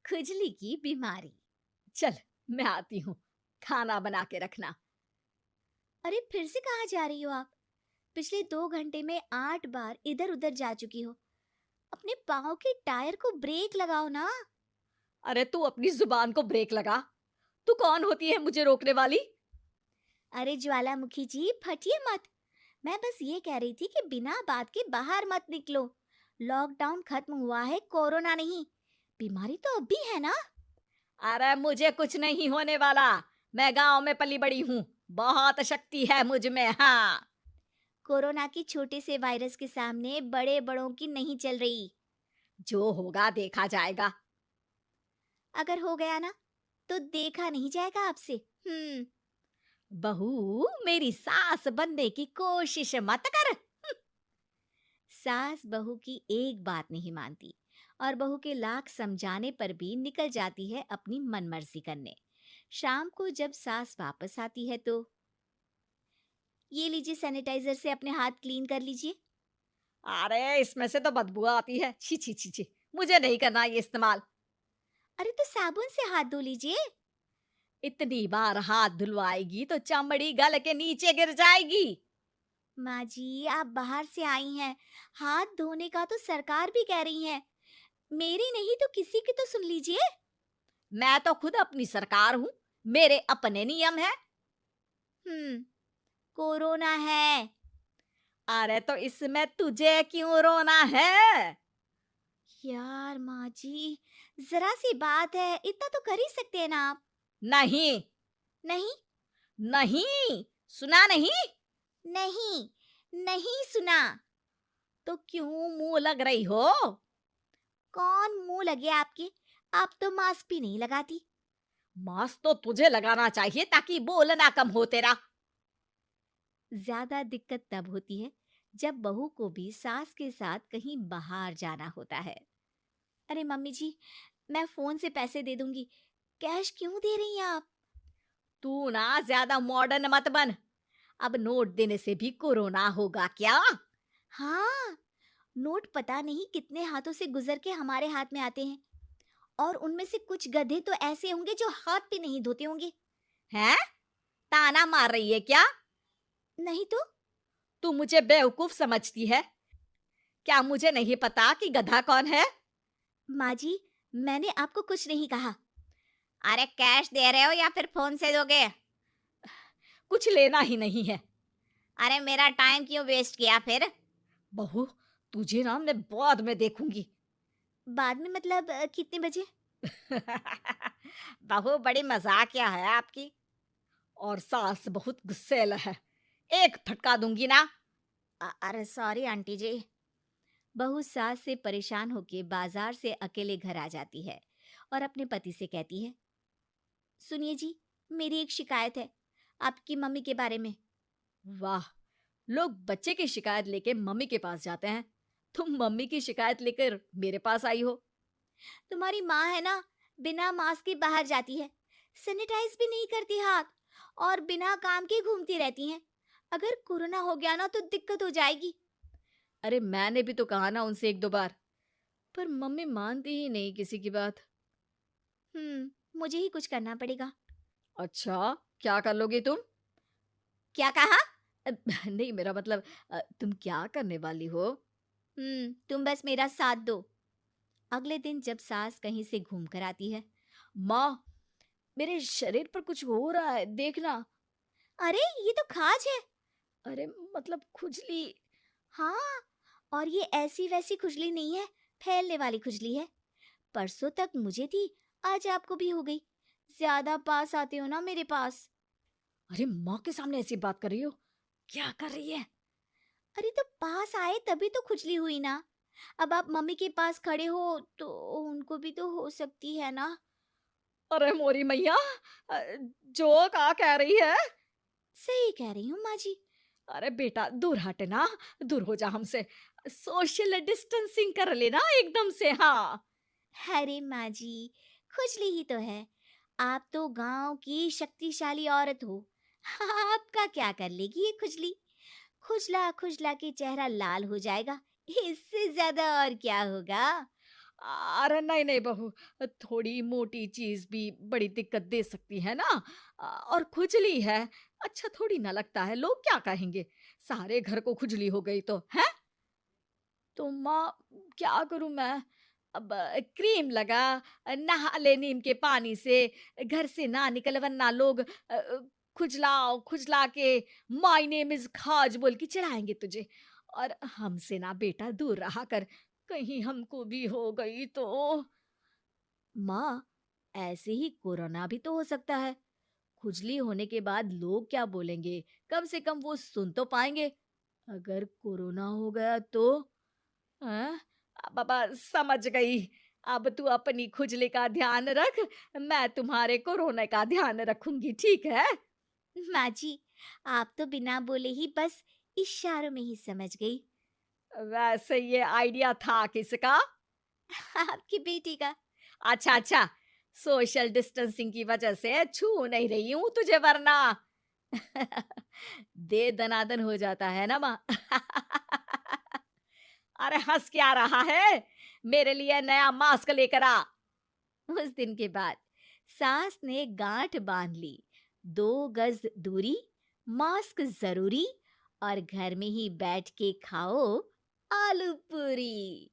खुजली की बीमारी। चल, मैं आती हूँ, खाना बना के रखना। अरे फिर से कहाँ जा रही हो आप? पिछले 2 घंटे में 8 बार इधर उधर जा चुकी हो। अपने पाँव के टायर को ब्रेक लगाओ ना। अरे तू अपनी जुबान को ब्रेक लगा। तू कौन होती है मुझे रोकने वाली? अरे ज्वालामुखी जी, फटिए मत। मैं बस ये कह रही थी कि बिना बात के बाहर मत निकलो। लॉकडाउन खत्म हुआ है, कोरोना नहीं। बीमारी तो अब भी है ना। अरे मुझे कुछ नहीं होने वाला। मैं गांव में पली बड़ी हूँ। बहुत शक्ति है मुझ में। हाँ। कोरोना की छोटे से वायरस के सामने बड़े बड़ों की नहीं चल रही। जो होगा देखा जाएगा। अगर हो गया ना, तो देखा नहीं जाएगा आपसे। बहू, मेरी सास बनने की कोशिश मत कर। सास बहू की एक बात नहीं मानती और बहू के लाख समझाने पर भी निकल जाती है अपनी मनमर्जी करने। शाम को जब सास वापस आती है तो ये लीजिए, सैनिटाइजर से अपने हाथ क्लीन कर लीजिए। अरे इसमें से तो बदबू आती है। छी छी छी छी। मुझे नहीं करना ये इस्तेमाल। अरे तो साबुन से हाथ धो लीजिए। इतनी बार हाथ धुलवाएगी तो चमड़ी गल के नीचे गिर जाएगी। माँ जी, आप बाहर से आई हैं, हाथ धोने का तो सरकार भी कह रही है। मेरी नहीं तो किसी की तो सुन लीजिए। मैं तो खुद अपनी सरकार हूँ। मेरे अपने नियम है। हम्म कोरोना है। अरे तो इसमें तुझे क्यों रोना है? यार माँ जी, जरा सी बात है, इतना तो कर ही सकते हैं ना आप। नहीं। नहीं। नहीं। सुना नहीं? नहीं। नहीं सुना। तो क्यों मुंह लग रही हो? कौन मुंह लगे आपके? आप तो मास्क भी नहीं लगाती। मास्क तो तुझे लगाना चाहिए ताकि बोलना कम हो तेरा। ज्यादा दिक्कत तब होती है जब बहू को भी सास के साथ कहीं बाहर जाना होता है। अरे मम्मी जी, मैं फोन से पैसे दे दूंगी, कैश क्यों दे रही हैं आप? तू ना ज्यादा मॉडर्न मत बन। अब नोट देने से भी कोरोना होगा क्या? हाँ, नोट पता नहीं कितने हाथों से गुजर के हमारे हाथ में आते हैं, और उनमें से कुछ गधे तो ऐसे होंगे जो हाथ भी नहीं धोते होंगे। हैं? ताना मार रही है क्या? नहीं तो। तू मुझे बेवकूफ समझती है? क्या मुझे नहीं पता कि गधा कौन है? माँ जी, मैंने आपको कुछ नहीं कहा। अरे कैश दे रहे हो या फिर फोन से दोगे? कुछ लेना ही नहीं है। अरे मेरा टाइम क्यों वेस्ट किया फिर? बहू, तुझे ना मैं बाद में देखूंगी। बाद में मतलब कितने बजे? बहू बड़ी मजाकिया है आपकी। और सास बहुत गुस्सैल है। एक फटका दूंगी ना। अरे सॉरी आंटी जी। बहू सास से परेशान होके बाजार से अकेले घर आ जाती है और अपने पति से कहती है, सुनिए जी, मेरी एक शिकायत है आपकी मम्मी के बारे में। वाह, लोग बच्चे की शिकायत लेके मम्मी के पास जाते हैं। तुम मम्मी की शिकायत लेकर मेरे पास आई हो। तुम्हारी माँ है ना, बिना मास्क के बाहर जाती है, सैनिटाइज भी नहीं करती हाथ, और बिना काम के घूमती रहती हैं। अगर कोरोना हो गया ना तो दिक्कत हो जाएगी। अरे मैंने भी तो कहा ना उनसे एक दो बार, पर मम्मी मानती ही नहीं किसी की बात। मुझे ही कुछ करना पड़ेगा। अच्छा, क्या कर लोगी तुम? क्या कहा? नहीं, मेरा मतलब तुम क्या करने वाली हो? तुम बस मेरा साथ दो। अगले दिन जब सास कहीं से घूम कर आती है। माँ, मेरे शरीर पर कुछ हो रहा है, देखना। अरे ये तो खाज है। अरे मतलब खुजली। हाँ, और ये ऐसी वैसी खुजली नहीं है, फैलने वाली खुजली है। परसों तक मुझे थी, आज आपको भी हो गई। ज्यादा पास आते हो ना मेरे पास। अरे माँ के सामने ऐसी बात कर रही हो? क्या कर रही है? अरे तो पास आए तभी तो खुजली हुई ना। अब आप मम्मी के पास खड़े हो तो उनको भी तो हो सकती है ना। अरे मोरी मैया, अ, जो का कह रही है? सही कह रही हूँ माँ जी। अरे बेटा दूर हट ना। दूर हो जा हमसे। सोशल डिस्टेंसिंग कर लेना एकदम से। हाँ। अरे माँ जी, खुजली ही तो है। आप तो गांव की शक्तिशाली औरत हो। आपका क्या कर लेगी ये खुजली? खुजला खुजला के चेहरा लाल हो जाएगा, इससे ज्यादा और क्या होगा? अरे नहीं नहीं बहू, थोड़ी मोटी चीज भी बड़ी दिक्कत दे सकती है ना। और खुजली है, अच्छा थोड़ी ना लगता है, लोग क्या कहेंगे, सारे घर को खुजली हो गई तो है। तो माँ, क्या करूं मैं? अब क्रीम लगा, नहा ले नीम के पानी से, घर से ना निकल वरना लोग खुजलाओ खुजला के माय नेम इज खाज बोल के चिढ़ाएंगे तुझे। और हमसे ना बेटा दूर रहा कर, कहीं हमको भी हो गई तो। माँ, ऐसे ही कोरोना भी तो हो सकता है। खुजली होने के बाद लोग क्या बोलेंगे, कम से कम वो सुन तो पाएंगे। अगर कोरोना हो गया तो? हाँ, बाबा समझ गई। अब तू अपनी खुजली का ध्यान रख, मैं तुम्हारे कोरोना का ध्यान रखूंगी, ठीक है। माँ जी, आप तो बिना बोले ही बस इशारों में ही समझ गई। वैसे ये आइडिया था किसका? आपकी बेटी का। अच्छा अच्छा, सोशल डिस्टेंसिंग की वजह से छू नहीं रही हूं तुझे वरना। दे दनादन हो जाता है ना माँ। अरे हंस क्या रहा है, मेरे लिए नया मास्क लेकर आ। उस दिन के बाद सास ने गांठ बांध ली। 2 गज दूरी, मास्क जरूरी, और घर में ही बैठ के खाओ आलू पूरी।